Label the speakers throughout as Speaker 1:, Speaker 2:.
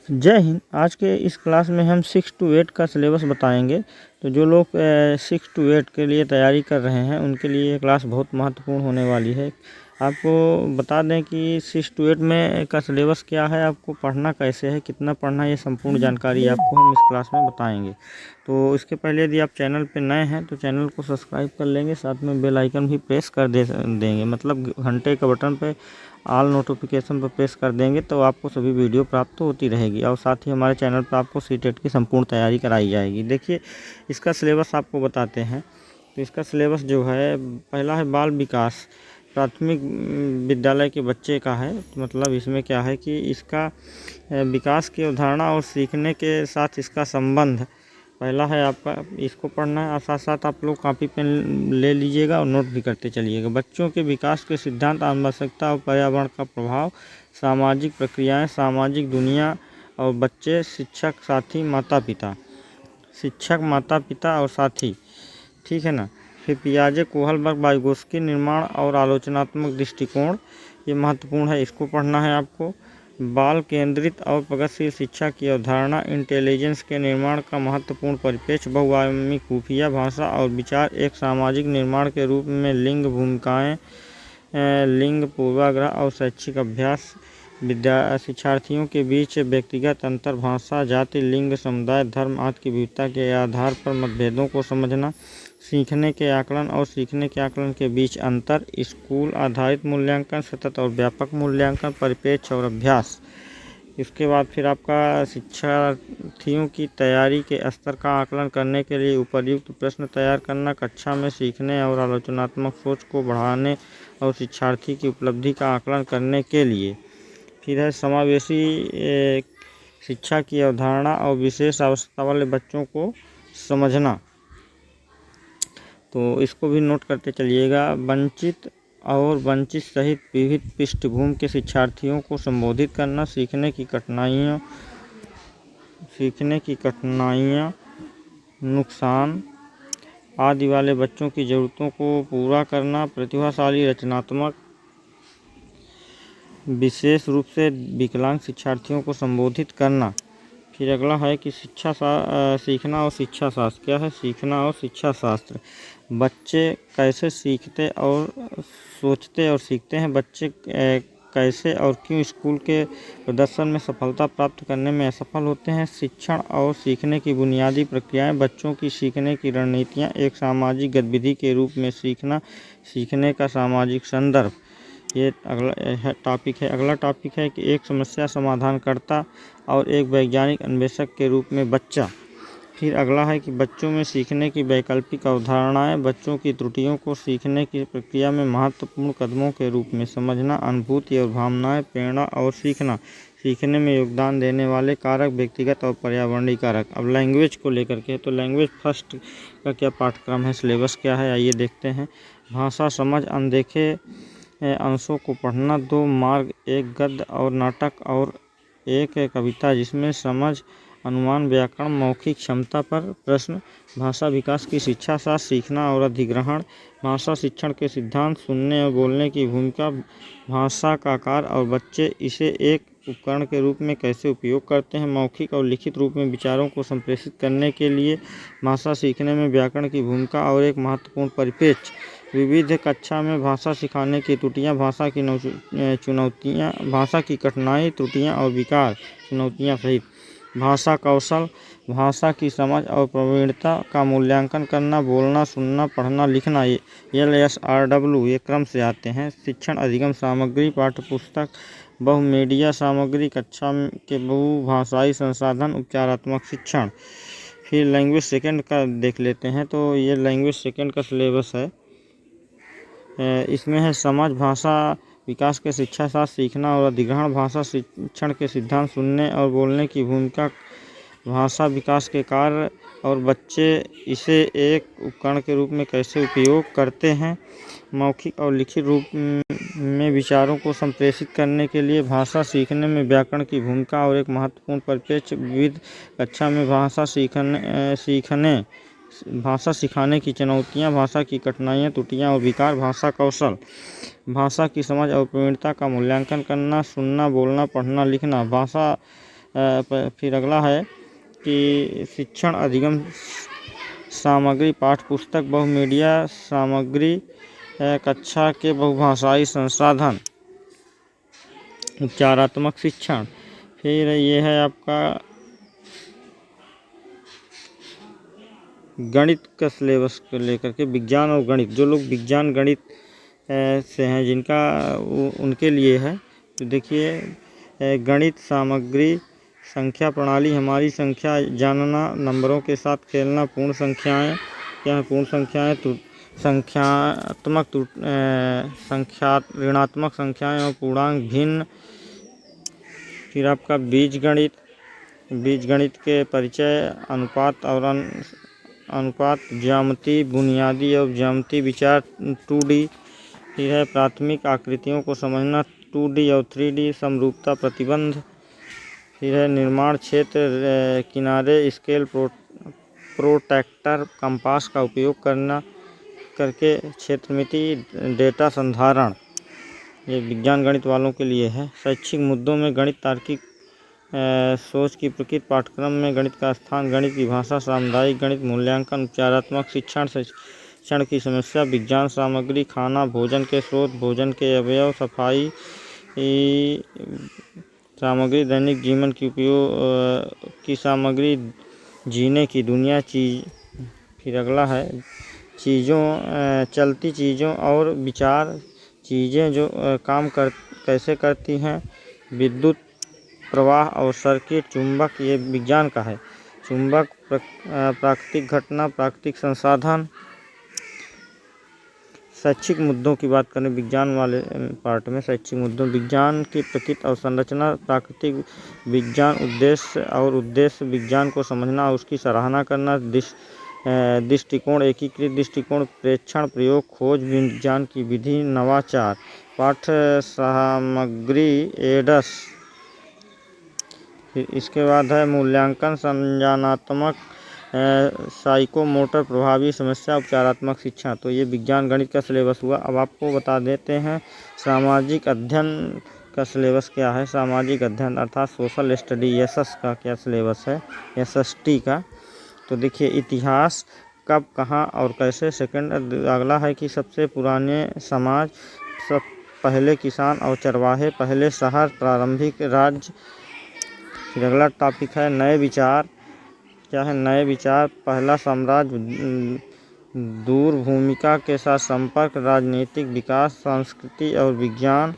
Speaker 1: जय हिंद। आज के इस क्लास में हम 6 to 8 का सिलेबस बताएंगे। तो जो लोग 6 to 8 के लिए तैयारी कर रहे हैं उनके लिए ये क्लास बहुत महत्वपूर्ण होने वाली है। आपको बता दें कि 6 to 8 में का सिलेबस क्या है, आपको पढ़ना कैसे है, कितना पढ़ना है, ये संपूर्ण जानकारी आपको हम इस क्लास में बताएंगे। तो इसके पहले यदि आप चैनल पर नए हैं तो चैनल को सब्सक्राइब कर लेंगे, साथ में बेल आइकन भी प्रेस कर देंगे, मतलब घंटे के बटन पे ऑल नोटिफिकेशन पर प्रेस कर देंगे तो आपको सभी वीडियो प्राप्त होती रहेगी। और साथ ही हमारे चैनल पर आपको सीटेट की संपूर्ण तैयारी कराई जाएगी। देखिए, इसका सिलेबस आपको बताते हैं। तो इसका सिलेबस जो है, पहला है बाल विकास, प्राथमिक विद्यालय के बच्चे का है। तो मतलब इसमें क्या है कि इसका विकास की अवधारणा और सीखने के साथ इसका संबंध पहला है आपका, इसको पढ़ना है। और साथ साथ आप लोग कॉपी पेन ले लीजिएगा और नोट भी करते चलिएगा। बच्चों के विकास के सिद्धांत, आवश्यकता और पर्यावरण का प्रभाव, सामाजिक प्रक्रियाएं, सामाजिक दुनिया और बच्चे, शिक्षक, साथी, माता पिता, शिक्षक, माता पिता और साथी, ठीक है ना। फिर पियाजे, कोहलबर्ग, वाइगोत्स्की, निर्माण और आलोचनात्मक दृष्टिकोण, ये महत्वपूर्ण है, इसको पढ़ना है आपको। बाल केंद्रित और प्रगतिशील शिक्षा की अवधारणा, इंटेलिजेंस के निर्माण का महत्वपूर्ण परिप्रेक्ष्य, बहुआयामी खुफिया भाषा और विचार एक सामाजिक निर्माण के रूप में, लिंग भूमिकाएं, लिंग पूर्वाग्रह और शैक्षिक अभ्यास, शिक्षार्थियों के बीच व्यक्तिगत अंतर, भाषा, जाति, लिंग, समुदाय, धर्म आदि की विविधता के आधार पर मतभेदों को समझना, सीखने के आकलन और सीखने के आकलन के बीच अंतर, स्कूल आधारित मूल्यांकन, सतत और व्यापक मूल्यांकन, परिप्रेक्ष्य और अभ्यास। इसके बाद फिर आपका शिक्षार्थियों की तैयारी के स्तर का आकलन करने के लिए उपयुक्त प्रश्न तैयार करना, कक्षा में सीखने और आलोचनात्मक सोच को बढ़ाने और शिक्षार्थी की उपलब्धि का आकलन करने के लिए। फिर है समावेशी शिक्षा की अवधारणा और विशेष आवश्यकता वाले बच्चों को समझना, तो इसको भी नोट करते चलिएगा। वंचित और वंचित सहित विविध पृष्ठभूमि के शिक्षार्थियों को संबोधित करना, सीखने की कठिनाइयाँ, नुकसान आदि वाले बच्चों की ज़रूरतों को पूरा करना, प्रतिभाशाली, रचनात्मक, विशेष रूप से विकलांग शिक्षार्थियों को संबोधित करना। फिर अगला है कि सीखना और शिक्षा शास्त्र। क्या है सीखना और शिक्षा शास्त्र? बच्चे कैसे सीखते और सोचते और सीखते हैं, बच्चे कैसे और क्यों स्कूल के प्रदर्शन में सफलता प्राप्त करने में असफल होते हैं, शिक्षण और सीखने की बुनियादी प्रक्रियाएं, बच्चों की सीखने की रणनीतियां, एक सामाजिक गतिविधि के रूप में सीखना, सीखने का सामाजिक संदर्भ, ये अगला टॉपिक है। अगला टॉपिक है कि एक समस्या समाधानकर्ता और एक वैज्ञानिक अन्वेषक के रूप में बच्चा। फिर अगला है कि बच्चों में सीखने की वैकल्पिक अवधारणाएं, बच्चों की त्रुटियों को सीखने की प्रक्रिया में महत्वपूर्ण कदमों के रूप में समझना, अनुभूति और भावनाएं, प्रेरणा और सीखना, सीखने में योगदान देने वाले कारक, व्यक्तिगत और पर्यावरणीय कारक। अब लैंग्वेज को लेकर के, तो लैंग्वेज फर्स्ट का क्या पाठ्यक्रम है, सिलेबस क्या है, आइए देखते हैं। भाषा समझ, अनदेखे अंशों को पढ़ना, 2 मार्ग, एक गद्य और नाटक और एक कविता जिसमें समझ, अनुमान, व्याकरण, मौखिक क्षमता पर प्रश्न। भाषा विकास की शिक्षा शास्त्र, सीखना और अधिग्रहण, भाषा शिक्षण के सिद्धांत, सुनने और बोलने की भूमिका, भाषा का आकार और बच्चे इसे एक उपकरण के रूप में कैसे उपयोग करते हैं, मौखिक और लिखित रूप में विचारों को संप्रेषित करने के लिए भाषा सीखने में व्याकरण की भूमिका और एक महत्वपूर्ण परिप्रेक्ष्य, विविध कक्षा में भाषा सिखाने की त्रुटियां, भाषा की चुनौतियां, भाषा की कठिनाई, त्रुटियां और विकार, चुनौतियां सहित, भाषा कौशल, भाषा की समझ और प्रवीणता का मूल्यांकन करना, बोलना, सुनना, पढ़ना, लिखना, LSRW ये क्रम से आते हैं। शिक्षण अधिगम सामग्री, पाठ्यपुस्तक, बहुमीडिया सामग्री, कक्षा के बहुभाषाई संसाधन, उपचारात्मक शिक्षण। फिर लैंग्वेज सेकेंड का देख लेते हैं। तो ये लैंग्वेज सेकेंड का सिलेबस है। इसमें है समझ, भाषा विकास के शिक्षा शास्त्र, सीखना और अधिग्रहण, भाषा शिक्षण के सिद्धांत, सुनने और बोलने की भूमिका, भाषा विकास के कार्य और बच्चे इसे एक उपकरण के रूप में कैसे उपयोग करते हैं, मौखिक और लिखित रूप में विचारों को संप्रेषित करने के लिए भाषा सीखने में व्याकरण की भूमिका और एक महत्वपूर्ण परिप्रेक्ष्य, विविध कक्षा में भाषा सिखाने की चुनौतियां, भाषा की कठिनाइयां, त्रुटियां और विकार, भाषा कौशल, भाषा की समझ और प्रवीणता का मूल्यांकन करना, सुनना, बोलना, पढ़ना, लिखना, भाषा फिर अगला है कि शिक्षण अधिगम सामग्री, पाठ्य पुस्तक, बहुमीडिया सामग्री, कक्षा के बहुभाषाई संसाधन, उपचारात्मक शिक्षण। फिर ये है आपका गणित का सिलेबस को लेकर के, विज्ञान और गणित, जो लोग विज्ञान गणित से हैं जिनका उनके लिए है। तो देखिए गणित सामग्री, संख्या प्रणाली, हमारी संख्या जानना, नंबरों के साथ खेलना, पूर्ण संख्याएं, क्या है पूर्ण संख्याएं, संख्यात्मक संख्या ऋणात्मक संख्याएं और पूर्णांक भिन्न। फिर आपका बीजगणित के परिचय, अनुपात और अनुपात, ज्यामिति, बुनियादी और ज्यामिति विचार 2D। फिर है प्राथमिक आकृतियों को समझना 2D और 3D, समरूपता, प्रतिबंध। फिर है निर्माण क्षेत्र, किनारे, स्केल, प्रोट्रैक्टर, कंपास का उपयोग करके क्षेत्रमिति, डेटा संधारण। ये विज्ञान गणित वालों के लिए है। शैक्षिक मुद्दों में गणित, तार्किक सोच की प्रकृति, पाठ्यक्रम में गणित का स्थान, गणित की भाषा, सामुदायिक गणित, मूल्यांकन, उपचारात्मक शिक्षण की समस्या, विज्ञान सामग्री, खाना, भोजन के स्रोत, भोजन के अवयव, सफाई सामग्री, दैनिक जीवन की उपयोग की सामग्री, जीने की दुनिया, चीज। फिर अगला है चलती चीज़ों और विचार, चीज़ें जो काम कैसे करती हैं, विद्युत प्रवाह और सर्किट, चुंबक, ये विज्ञान का है, चुंबक, प्राकृतिक घटना, प्राकृतिक संसाधन। शैक्षिक मुद्दों की बात करें विज्ञान वाले पार्ट में, शैक्षिक मुद्दों, विज्ञान की प्रकृति और संरचना, प्राकृतिक विज्ञान, उद्देश्य विज्ञान को समझना, उसकी सराहना करना, दृष्टिकोण, एकीकृत दृष्टिकोण, प्रेक्षण, प्रयोग, खोज, विज्ञान की विधि, नवाचार। पाठ्य सामग्री एडस। फिर इसके बाद है मूल्यांकन, संज्ञानात्मक, साइकोमोटर, प्रभावी समस्या, उपचारात्मक शिक्षा। तो ये विज्ञान गणित का सिलेबस हुआ। अब आपको बता देते हैं सामाजिक अध्ययन का सिलेबस क्या है। सामाजिक अध्ययन अर्थात सोशल स्टडी, एसएस का क्या सिलेबस है, एसएसटी का। तो देखिए इतिहास, कब, कहाँ और कैसे। सेकंड अगला है कि सबसे पुराने समाज, सब पहले किसान और चरवाहे, पहले शहर, प्रारंभिक राज्य। फिर अगला टॉपिक है नए विचार, क्या है नए विचार, पहला साम्राज्य, दूर भूमिका के साथ संपर्क, राजनीतिक विकास, संस्कृति और विज्ञान,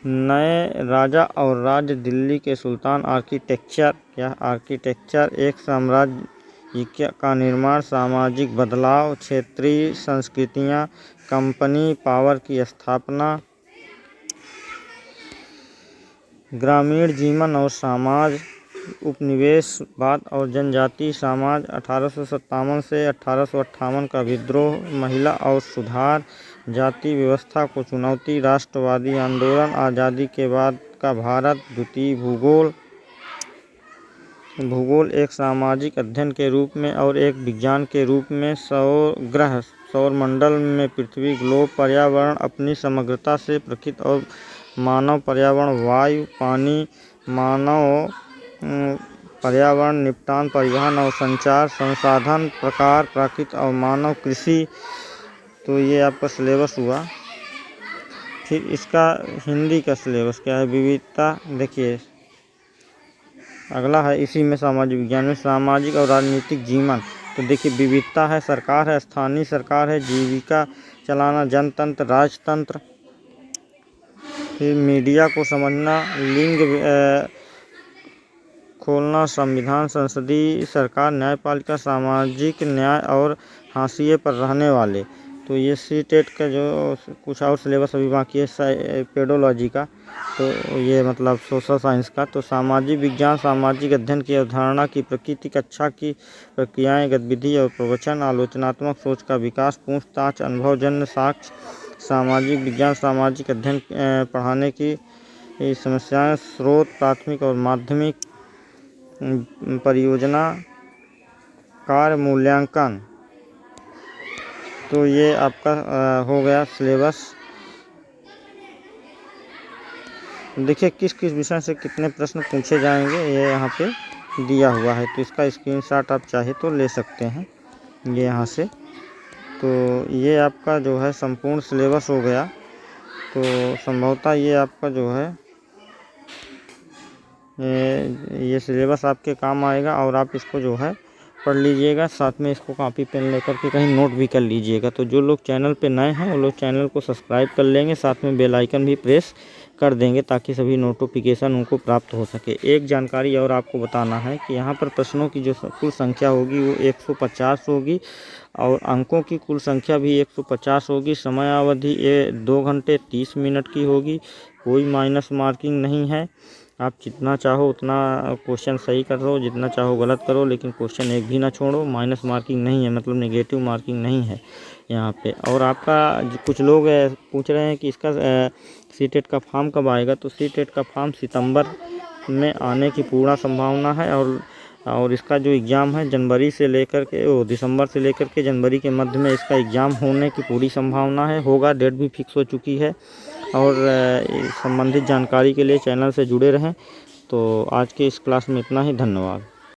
Speaker 1: नए राजा और राज्य, दिल्ली के सुल्तान, आर्किटेक्चर, क्या आर्किटेक्चर, एक साम्राज्य का निर्माण, सामाजिक बदलाव, क्षेत्रीय संस्कृतियां, कंपनी पावर की स्थापना, ग्रामीण जीवन और समाज, उपनिवेशवाद और जनजातीय समाज, 1857 से 1858 का विद्रोह, महिला और सुधार, जाति व्यवस्था को चुनौती, राष्ट्रवादी आंदोलन, आज़ादी के बाद का भारत, द्वितीय भूगोल एक सामाजिक अध्ययन के रूप में और एक विज्ञान के रूप में, ग्रह, सौरमंडल में पृथ्वी, ग्लोब, पर्यावरण अपनी समग्रता से प्रकृति और मानव, पर्यावरण, वायु, पानी, मानव, पर्यावरण, निपटान, परिवहन और संचार, संसाधन, प्रकार, प्राकृतिक और मानव, कृषि। तो ये आपका सिलेबस हुआ। फिर इसका हिंदी का सिलेबस क्या है, विविधता। देखिए अगला है इसी में सामाजिक विज्ञान में सामाजिक और राजनीतिक जीवन। तो देखिए विविधता है, सरकार है, स्थानीय सरकार है, जीविका चलाना, जनतंत्र, राजतंत्र। फिर मीडिया को समझना, लिंग खोलना, संविधान, संसदीय सरकार, न्यायपालिका, सामाजिक न्याय और हाशिए पर रहने वाले। तो ये सीटेट का जो कुछ और सिलेबस अभी बाकी है पेडोलॉजी का, तो ये मतलब सोशल साइंस का। तो सामाजिक विज्ञान, सामाजिक अध्ययन की अवधारणा की प्रकृति, कक्षा की प्रक्रियाएं, गतिविधि और प्रवचन, आलोचनात्मक सोच का विकास, पूछताछ, अनुभवजन्य साक्ष्य, सामाजिक विज्ञान, सामाजिक अध्ययन पढ़ाने की समस्याएं, स्रोत, प्राथमिक और माध्यमिक, परियोजना, कार्य, मूल्यांकन। तो ये आपका हो गया सिलेबस। देखिए किस किस विषय से कितने प्रश्न पूछे जाएंगे ये यहाँ पे दिया हुआ है, तो इसका स्क्रीनशॉट आप चाहे तो ले सकते हैं ये यहाँ से। तो ये आपका जो है संपूर्ण सिलेबस हो गया। तो संभवतः ये आपका जो है ये सिलेबस आपके काम आएगा और आप इसको जो है पढ़ लीजिएगा, साथ में इसको कॉपी पेन लेकर के कहीं नोट भी कर लीजिएगा। तो जो लोग चैनल पे नए हैं वो लोग चैनल को सब्सक्राइब कर लेंगे, साथ में बेल आइकन भी प्रेस कर देंगे ताकि सभी नोटिफिकेशन उनको प्राप्त हो सके। एक जानकारी और आपको बताना है कि यहाँ पर प्रश्नों की जो कुल संख्या होगी वो 150 होगी और अंकों की कुल संख्या भी 150 होगी। समय अवधि 2 घंटे 30 मिनट की होगी। कोई माइनस मार्किंग नहीं है। आप जितना चाहो उतना क्वेश्चन सही करो, जितना चाहो गलत करो, लेकिन क्वेश्चन एक भी ना छोड़ो। माइनस मार्किंग नहीं है, मतलब नेगेटिव मार्किंग नहीं है यहाँ पे। और आपका कुछ लोग पूछ रहे हैं कि इसका सीटेट का फॉर्म कब आएगा, तो सीटेट का फॉर्म सितंबर में आने की पूर्ण संभावना है। और इसका जो एग्ज़ाम है जनवरी से लेकर के दिसंबर से लेकर के जनवरी के मध्य में इसका एग्ज़ाम होने की पूरी संभावना है। होगा, डेट भी फिक्स हो चुकी है। और संबंधित जानकारी के लिए चैनल से जुड़े रहें। तो आज के इस क्लास में इतना ही। धन्यवाद।